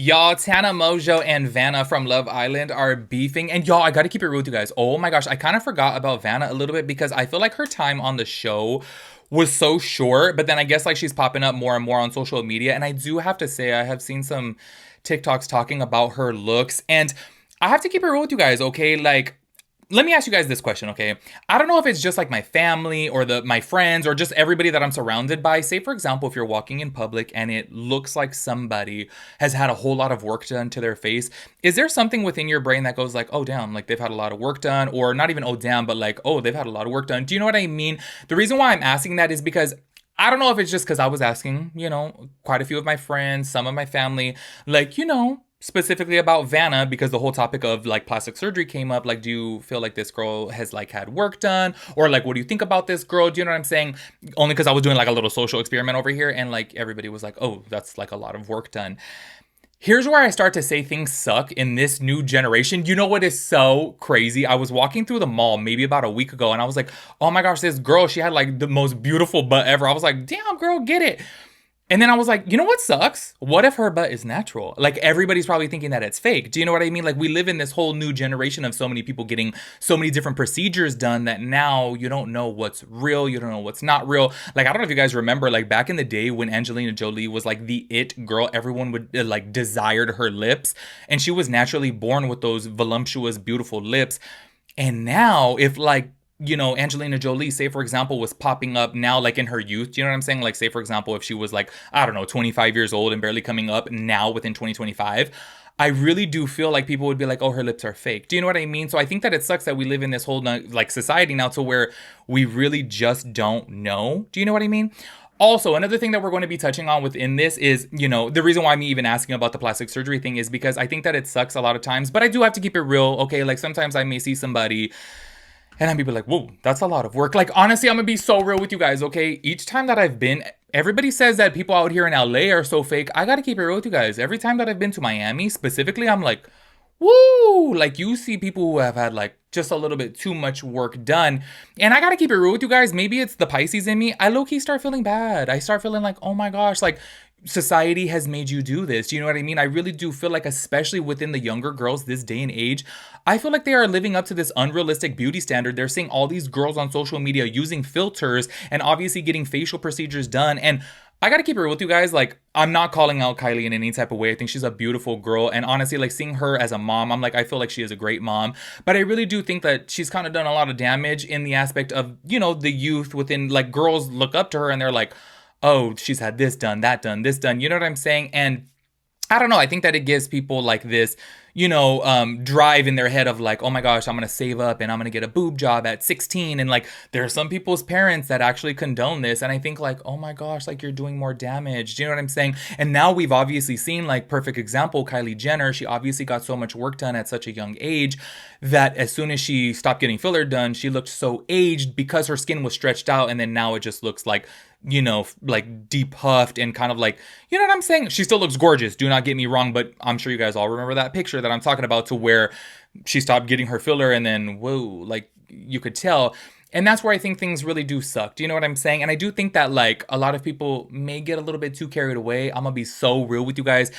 Y'all, Tana Mongeau and Vanna from Love Island are beefing. And y'all, I gotta keep it real with you guys. Oh my gosh, I kind of forgot about Vanna a little bit because I feel like her time on the show was so short. But then I guess like she's popping up more and more on social media. And I do have to say, I have seen some TikToks talking about her looks. And I have to keep it real with you guys, okay? Like, let me ask you guys this question, okay? I don't know if it's just like my family or my friends or just everybody that I'm surrounded by. Say, for example, if you're walking in public and it looks like somebody has had a whole lot of work done to their face, is there something within your brain that goes like, oh, damn, like they've had a lot of work done? Or not even, oh, damn, but like, oh, they've had a lot of work done. Do you know what I mean? The reason why I'm asking that is because I don't know if it's just because I was asking, quite a few of my friends, some of my family, like, specifically about Vanna because the whole topic of like plastic surgery came up. Like, do you feel like this girl has like had work done? Or like, what do you think about this girl? Do you know what I'm saying? Only because I was doing like a little social experiment over here and like everybody was like, oh, that's like a lot of work done. Here's where I start to say things suck in this new generation. You know what is so crazy? I was walking through the mall maybe about a week ago and I was like, oh my gosh, this girl, she had like the most beautiful butt ever. I was like, damn, girl, get it. And then I was like, you know what sucks? What if her butt is natural? Like everybody's probably thinking that it's fake. Do you know what I mean? Like we live in this whole new generation of so many people getting so many different procedures done that now you don't know what's real. You don't know what's not real. Like, I don't know if you guys remember, like back in the day when Angelina Jolie was like the it girl, everyone would like desired her lips. And she was naturally born with those voluptuous, beautiful lips. And now if like Angelina Jolie, say for example, was popping up now like in her youth. You know what I'm saying? Like, say for example, if she was like, I don't know, 25 years old and barely coming up now within 2025, I really do feel like people would be like, oh, her lips are fake. Do you know what I mean? So I think that it sucks that we live in this whole like society now to where we really just don't know. Do you know what I mean? Also, another thing that we're going to be touching on within this is, the reason why I'm even asking about the plastic surgery thing is because I think that it sucks a lot of times, but I do have to keep it real, okay? Like sometimes I may see somebody and I'd be like, whoa, that's a lot of work. Like, honestly, I'm gonna be so real with you guys, okay? Each time that I've been, everybody says that people out here in LA are so fake. I gotta keep it real with you guys. Every time that I've been to Miami, specifically, I'm like, woo! Like, you see people who have had, like, just a little bit too much work done. And I gotta keep it real with you guys. Maybe it's the Pisces in me. I low-key start feeling bad. I start feeling like, oh my gosh, like, society has made you do this. Do you know what I mean? I really do feel like, especially within the younger girls this day and age, I feel like they are living up to this unrealistic beauty standard. They're seeing all these girls on social media using filters and obviously getting facial procedures done. And I gotta keep it real with you guys. Like, I'm not calling out Kylie in any type of way. I think she's a beautiful girl. And honestly, like seeing her as a mom, I'm like, I feel like she is a great mom. But I really do think that she's kind of done a lot of damage in the aspect of, the youth within, like, girls look up to her and they're like, oh, she's had this done, that done, this done. You know what I'm saying? And I don't know. I think that it gives people like this, drive in their head of like, oh my gosh, I'm going to save up and I'm going to get a boob job at 16. And like, there are some people's parents that actually condone this. And I think like, oh my gosh, like you're doing more damage. Do you know what I'm saying? And now we've obviously seen, like, perfect example, Kylie Jenner. She obviously got so much work done at such a young age that as soon as she stopped getting filler done, she looked so aged because her skin was stretched out. And then now it just looks like, like depuffed and kind of like, you know what I'm saying? She still looks gorgeous. Do not get me wrong, but I'm sure you guys all remember that picture that I'm talking about to where she stopped getting her filler and then, whoa, like you could tell. And that's where I think things really do suck. Do you know what I'm saying? And I do think that like a lot of people may get a little bit too carried away. I'm gonna be so real with you guys.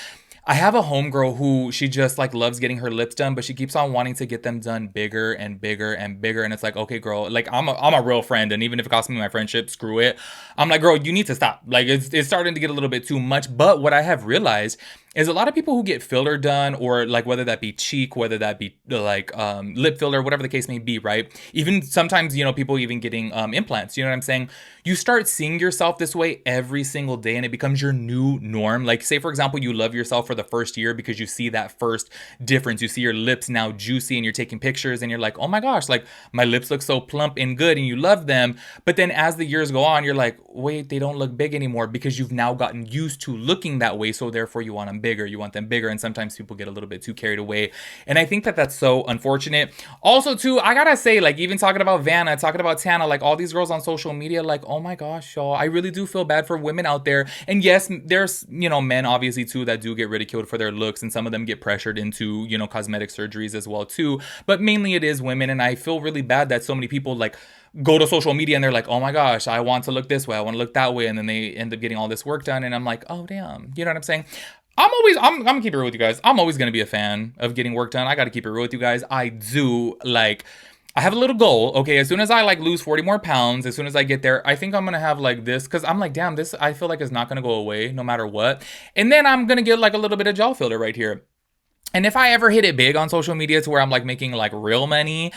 I have a homegirl who she just like loves getting her lips done, but she keeps on wanting to get them done bigger and bigger and bigger. And it's like, okay, girl, like I'm a real friend. And even if it costs me my friendship, screw it. I'm like, girl, you need to stop. Like it's starting to get a little bit too much. But what I have realized is a lot of people who get filler done, or like whether that be cheek, whether that be like lip filler, whatever the case may be, right? Even sometimes, people even getting implants, you know what I'm saying? You start seeing yourself this way every single day and it becomes your new norm. Like, say, for example, you love yourself for the first year because you see that first difference. You see your lips now juicy and you're taking pictures and you're like, oh my gosh, like my lips look so plump and good, and you love them. But then as the years go on, you're like, wait, they don't look big anymore because you've now gotten used to looking that way. So therefore you want them bigger, you want them bigger. And sometimes people get a little bit too carried away. And I think that that's so unfortunate. Also too, I gotta say, like, even talking about Vanna, talking about Tana, like all these girls on social media, like, oh my gosh, y'all, I really do feel bad for women out there. And yes, there's, men obviously too that do get ridiculed for their looks, and some of them get pressured into, cosmetic surgeries as well too. But mainly it is women. And I feel really bad that so many people like go to social media and they're like, oh my gosh, I want to look this way, I want to look that way. And then they end up getting all this work done. And I'm like, oh damn, you know what I'm saying? I'm gonna keep it real with you guys. I'm always gonna be a fan of getting work done. I gotta keep it real with you guys. I do like, I have a little goal. Okay, as soon as I like lose 40 more pounds, as soon as I get there, I think I'm gonna have like this, because I'm like, damn, this I feel like is not gonna go away no matter what. And then I'm gonna get like a little bit of gel filler right here. And if I ever hit it big on social media to where I'm like making like real money,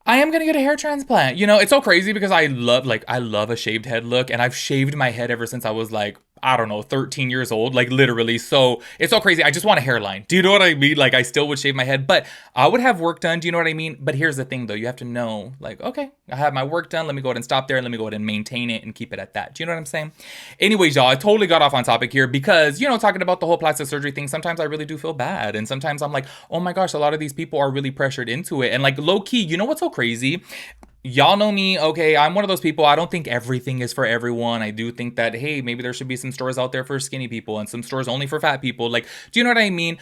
I am gonna get a hair transplant. You know, it's so crazy because I love a shaved head look, and I've shaved my head ever since I was like, I don't know, 13 years old, like literally. So it's so crazy. I just want a hairline. Do you know what I mean? Like, I still would shave my head, but I would have work done. Do you know what I mean? But here's the thing though, you have to know, like, okay, I have my work done. Let me go ahead and stop there. Let me go ahead and maintain it and keep it at that. Do you know what I'm saying? Anyways, y'all, I totally got off on topic here because, you know, talking about the whole plastic surgery thing, sometimes I really do feel bad. And sometimes I'm like, oh my gosh, a lot of these people are really pressured into it. And like low key, you know what's so crazy? Y'all know me, okay? I'm one of those people. I don't think everything is for everyone. I do think that, hey, maybe there should be some stores out there for skinny people and some stores only for fat people. Like, do you know what I mean?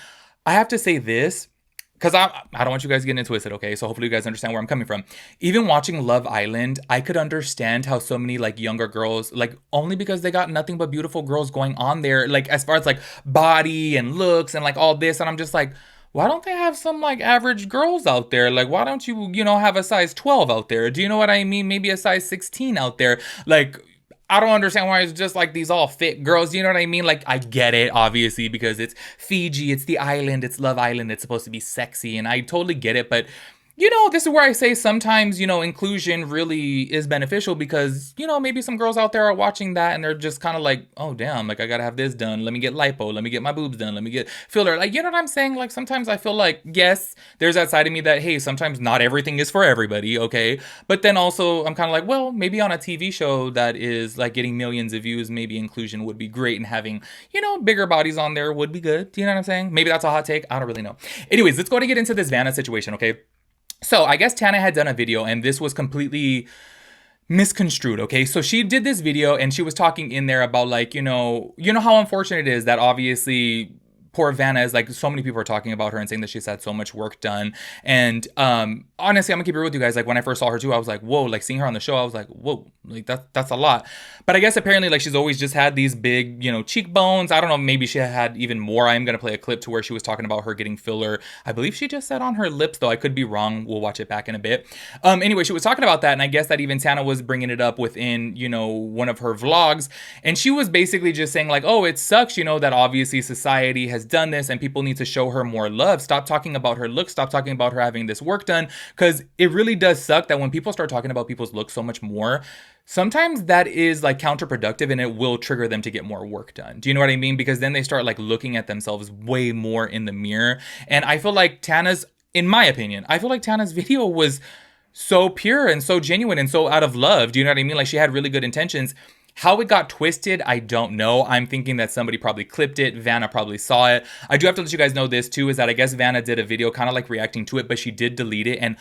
I have to say this because I don't want you guys getting it twisted, okay? So hopefully you guys understand where I'm coming from. Even watching Love Island, I could understand how so many like younger girls, like only because they got nothing but beautiful girls going on there, like as far as like body and looks and like all this, and I'm just like, why don't they have some like average girls out there? Like, why don't you, you know, have a size 12 out there? Do you know what I mean? Maybe a size 16 out there. Like, I don't understand why it's just like these all fit girls. You know what I mean? Like, I get it, obviously, because it's Fiji, it's the island, it's Love Island, it's supposed to be sexy, and I totally get it, but you know, this is where I say sometimes, you know, inclusion really is beneficial because, you know, maybe some girls out there are watching that and they're just kind of like, oh, damn, like I gotta have this done. Let me get lipo. Let me get my boobs done. Let me get filler. Like, you know what I'm saying? Like, sometimes I feel like, yes, there's that side of me that, hey, sometimes not everything is for everybody, okay? But then also, I'm kind of like, well, maybe on a TV show that is like getting millions of views, maybe inclusion would be great and having, you know, bigger bodies on there would be good. Do you know what I'm saying? Maybe that's a hot take. I don't really know. Anyways, let's go ahead and get into this Vanna situation, okay? So I guess Tana had done a video and this was completely misconstrued, okay? So she did this video and she was talking in there about like, you know how unfortunate it is that obviously poor Vanna is like, so many people are talking about her and saying that she's had so much work done. And honestly, I'm gonna keep it real with you guys. Like when I first saw her too, I was like, whoa, like seeing her on the show, I was like, whoa, like that's a lot. But I guess apparently like she's always just had these big, you know, cheekbones. I don't know, maybe she had even more. I am gonna play a clip to where she was talking about her getting filler. I believe she just said on her lips though. I could be wrong. We'll watch it back in a bit. Anyway, she was talking about that, and I guess that even Tana was bringing it up within, you know, one of her vlogs, and she was basically just saying like, oh, it sucks, you know, that obviously society has done this and people need to show her more love. Stop talking about her looks. Stop talking about her having this work done, because it really does suck that when people start talking about people's looks so much more, sometimes that is like counterproductive and it will trigger them to get more work done. Do you know what I mean? Because then they start like looking at themselves way more in the mirror. And I feel like Tana's, in my opinion, I feel like Tana's video was so pure and so genuine and so out of love. Do you know what I mean? Like she had really good intentions. How it got twisted, I don't know. I'm thinking that somebody probably clipped it. Vanna probably saw it. I do have to let you guys know this too, is that I guess Vanna did a video kind of like reacting to it, but she did delete it. And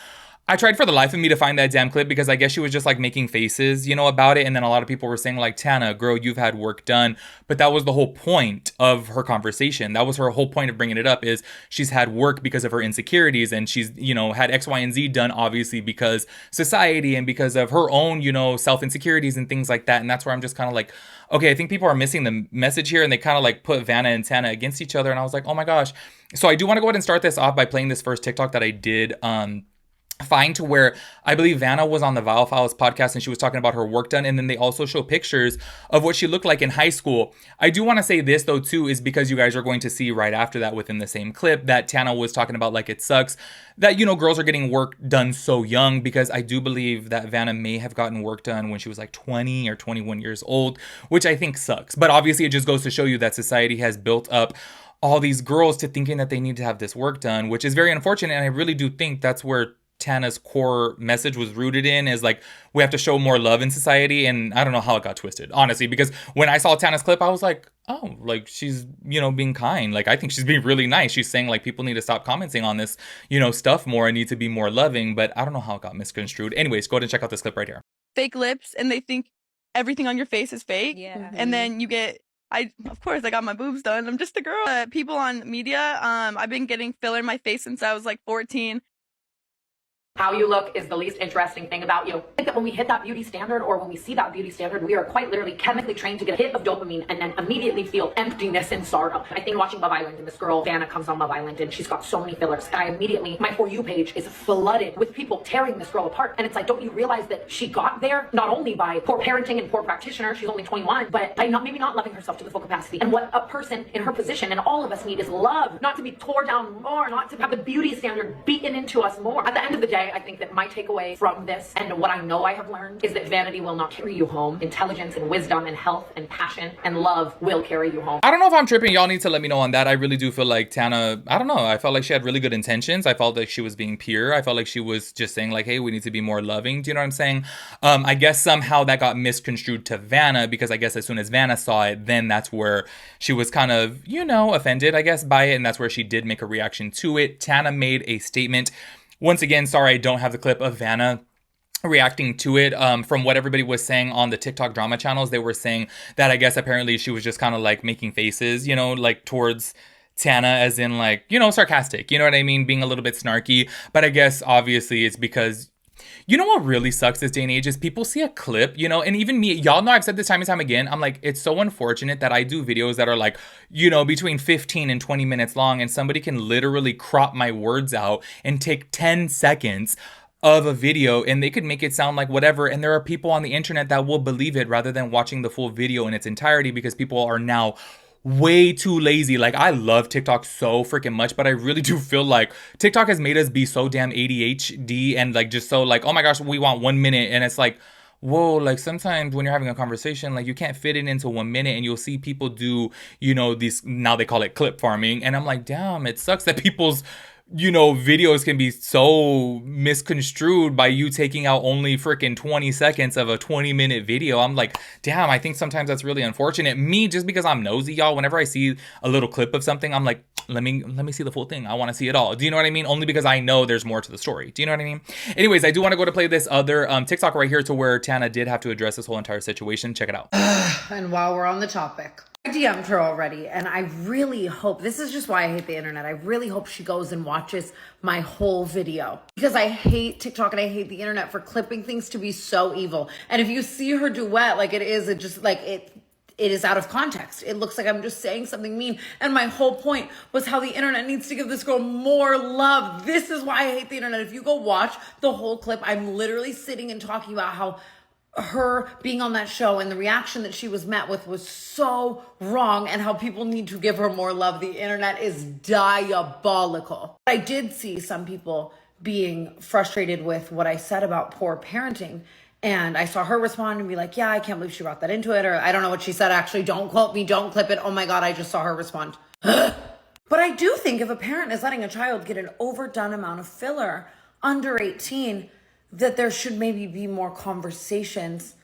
I tried for the life of me to find that damn clip because I guess she was just like making faces, you know, about it. And then a lot of people were saying like, Tana, girl, you've had work done. But that was the whole point of her conversation. That was her whole point of bringing it up, is she's had work because of her insecurities. And she's, you know, had X, Y, and Z done obviously because society and because of her own, you know, self-insecurities and things like that. And that's where I'm just kind of like, okay, I think people are missing the message here. And they kind of like put Vanna and Tana against each other. And I was like, oh my gosh. So I do want to go ahead and start this off by playing this first TikTok that I did, find, to where I believe Vanna was on the Vile Files podcast and she was talking about her work done, and then they also show pictures of what she looked like in high school. I do want to say this though too, is because you guys are going to see right after that within the same clip that Tana was talking about like it sucks that, you know, girls are getting work done so young, because I do believe that Vanna may have gotten work done when she was like 20 or 21 years old, which I think sucks. But obviously it just goes to show you that society has built up all these girls to thinking that they need to have this work done, which is very unfortunate. And I really do think that's where Tana's core message was rooted in, is like, we have to show more love in society. And I don't know how it got twisted, honestly, because when I saw Tana's clip, I was like, oh, like she's, you know, being kind. Like, I think she's being really nice. She's saying like people need to stop commenting on this, you know, stuff more and need to be more loving. But I don't know how it got misconstrued. Anyways, go ahead and check out this clip right here. Fake lips, and they think everything on your face is fake. Yeah. And then you get, of course, I got my boobs done. I'm just a girl. People on media, I've been getting filler in my face since I was like 14. How you look is the least interesting thing about you. I think that when we hit that beauty standard, or when we see that beauty standard, we are quite literally chemically trained to get a hit of dopamine and then immediately feel emptiness and sorrow. I think watching Love Island, and this girl, Vanna, comes on Love Island and she's got so many fillers. And I immediately, my For You page is flooded with people tearing this girl apart. And it's like, don't you realize that she got there not only by poor parenting and poor practitioner, she's only 21, but by maybe not loving herself to the full capacity. And what a person in her position, and all of us need, is love. Not to be tore down more, not to have the beauty standard beaten into us more. At the end of the day, I think that my takeaway from this, and what I know I have learned, is that vanity will not carry you home. Intelligence and wisdom and health and passion and love will carry you home. I don't know if I'm tripping. Y'all need to let me know on that. I really do feel like Tana, I don't know. I felt like she had really good intentions. I felt like she was being pure. I felt like she was just saying like, hey, we need to be more loving. Do you know what I'm saying? I guess somehow that got misconstrued to Vanna, because I guess as soon as Vanna saw it, then that's where she was kind of, you know, offended, I guess, by it. And that's where she did make a reaction to it. Tana made a statement. Once again, sorry, I don't have the clip of Vanna reacting to it. From what everybody was saying on the TikTok drama channels, they were saying that I guess apparently she was just kind of like making faces, you know, like towards Tana, as in like, you know, sarcastic, you know what I mean? Being a little bit snarky. But I guess obviously it's because, you know what really sucks this day and age is people see a clip, you know, and even me, y'all know I've said this time and time again, I'm like, it's so unfortunate that I do videos that are like, you know, between 15 and 20 minutes long, and somebody can literally crop my words out and take 10 seconds of a video and they could make it sound like whatever. And there are people on the internet that will believe it rather than watching the full video in its entirety, because people are now way too lazy. Like, I love TikTok so freaking much, but I really do feel like TikTok has made us be so damn ADHD and like just so like, oh my gosh, we want 1 minute. And it's like, whoa, like sometimes when you're having a conversation, like you can't fit it into 1 minute, and you'll see people do, you know, these, now they call it clip farming. And I'm like, damn, it sucks that people's, you know, videos can be so misconstrued by you taking out only freaking 20 seconds of a 20-minute video. I'm like, damn, I think sometimes that's really unfortunate. Me, just because I'm nosy, y'all, whenever I see a little clip of something, I'm like, let me see the full thing. I want to see it all. Do you know what I mean? Only because I know there's more to the story. Do you know what I mean? Anyways, I do want to go to play this other TikTok right here to where Tana did have to address this whole entire situation. Check it out. And while we're on the topic, I DM'd her already, and I really hope, this is just why I hate the internet, I really hope she goes and watches my whole video, because I hate TikTok and I hate the internet for clipping things to be so evil. And if you see her duet, like it just like it is out of context. It looks like I'm just saying something mean. And my whole point was how the internet needs to give this girl more love. This is why I hate the internet. If you go watch the whole clip, I'm literally sitting and talking about how her being on that show and the reaction that she was met with was so wrong, and how people need to give her more love. The internet is diabolical. I did see some people being frustrated with what I said about poor parenting, and I saw her respond and be like, yeah, I can't believe she brought that into it, or I don't know what she said actually, don't quote me, don't clip it, oh my god, I just saw her respond. But I do think if a parent is letting a child get an overdone amount of filler under 18, that there should maybe be more conversations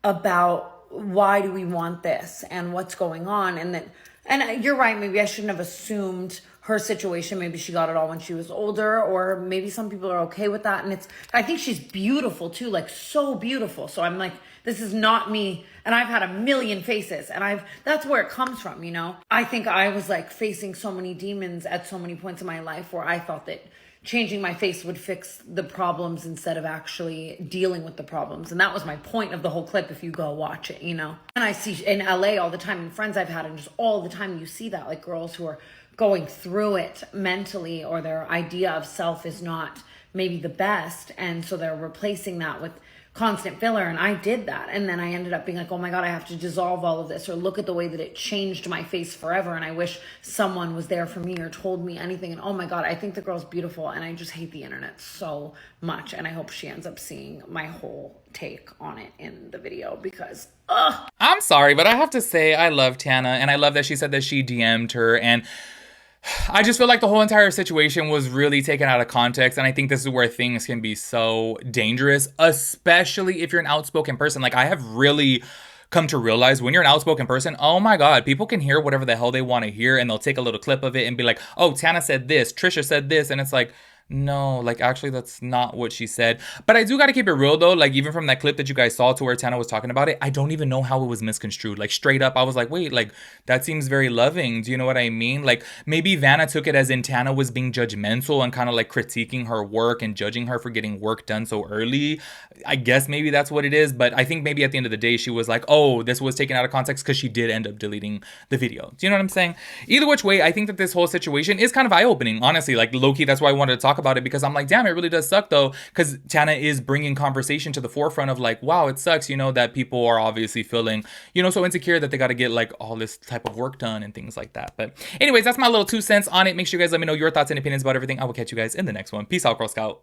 about why do we want this and what's going on. And you're right, maybe I shouldn't have assumed her situation. Maybe she got it all when she was older, or maybe some people are okay with that. And I think she's beautiful too, like so beautiful. So I'm like, this is not me. And I've had a million faces, and that's where it comes from, you know? I think I was like facing so many demons at so many points in my life where I thought that changing my face would fix the problems instead of actually dealing with the problems. And that was my point of the whole clip, if you go watch it, you know? And I see in LA all the time, and friends I've had, and just all the time you see that, like girls who are going through it mentally, or their idea of self is not maybe the best. And so they're replacing that with constant filler. And I did that. And then I ended up being like, oh my God, I have to dissolve all of this, or look at the way that it changed my face forever. And I wish someone was there for me or told me anything. And oh my God, I think the girl's beautiful. And I just hate the internet so much. And I hope she ends up seeing my whole take on it in the video, because I'm sorry, but I have to say I love Tana, and I love that she said that she DM'd her, and I just feel like the whole entire situation was really taken out of context, and I think this is where things can be so dangerous, especially if you're an outspoken person. Like, I have really come to realize when you're an outspoken person, oh my God, people can hear whatever the hell they want to hear, and they'll take a little clip of it and be like, oh, Tana said this, Trisha said this, and it's like, No, like actually that's not what she said. But I do gotta keep it real though. Like even from that clip that you guys saw to where Tana was talking about it, I don't even know how it was misconstrued. Like straight up, I was like, wait, like that seems very loving. Do you know what I mean? Like maybe Vanna took it as in Tana was being judgmental and kind of like critiquing her work and judging her for getting work done so early. I guess maybe that's what it is. But I think maybe at the end of the day, she was like, oh, this was taken out of context because she did end up deleting the video. Do you know what I'm saying? Either which way, I think that this whole situation is kind of eye-opening, honestly. Like low-key, that's why I wanted to talk about it, because I'm like, damn, it really does suck though, because Tana is bringing conversation to the forefront of like, wow, it sucks, you know, that people are obviously feeling, you know, so insecure that they got to get like all this type of work done and things like that. But anyways, that's my little 2 cents on it. Make sure you guys let me know your thoughts and opinions about everything. I will catch you guys in the next one. Peace out, Girl Scout.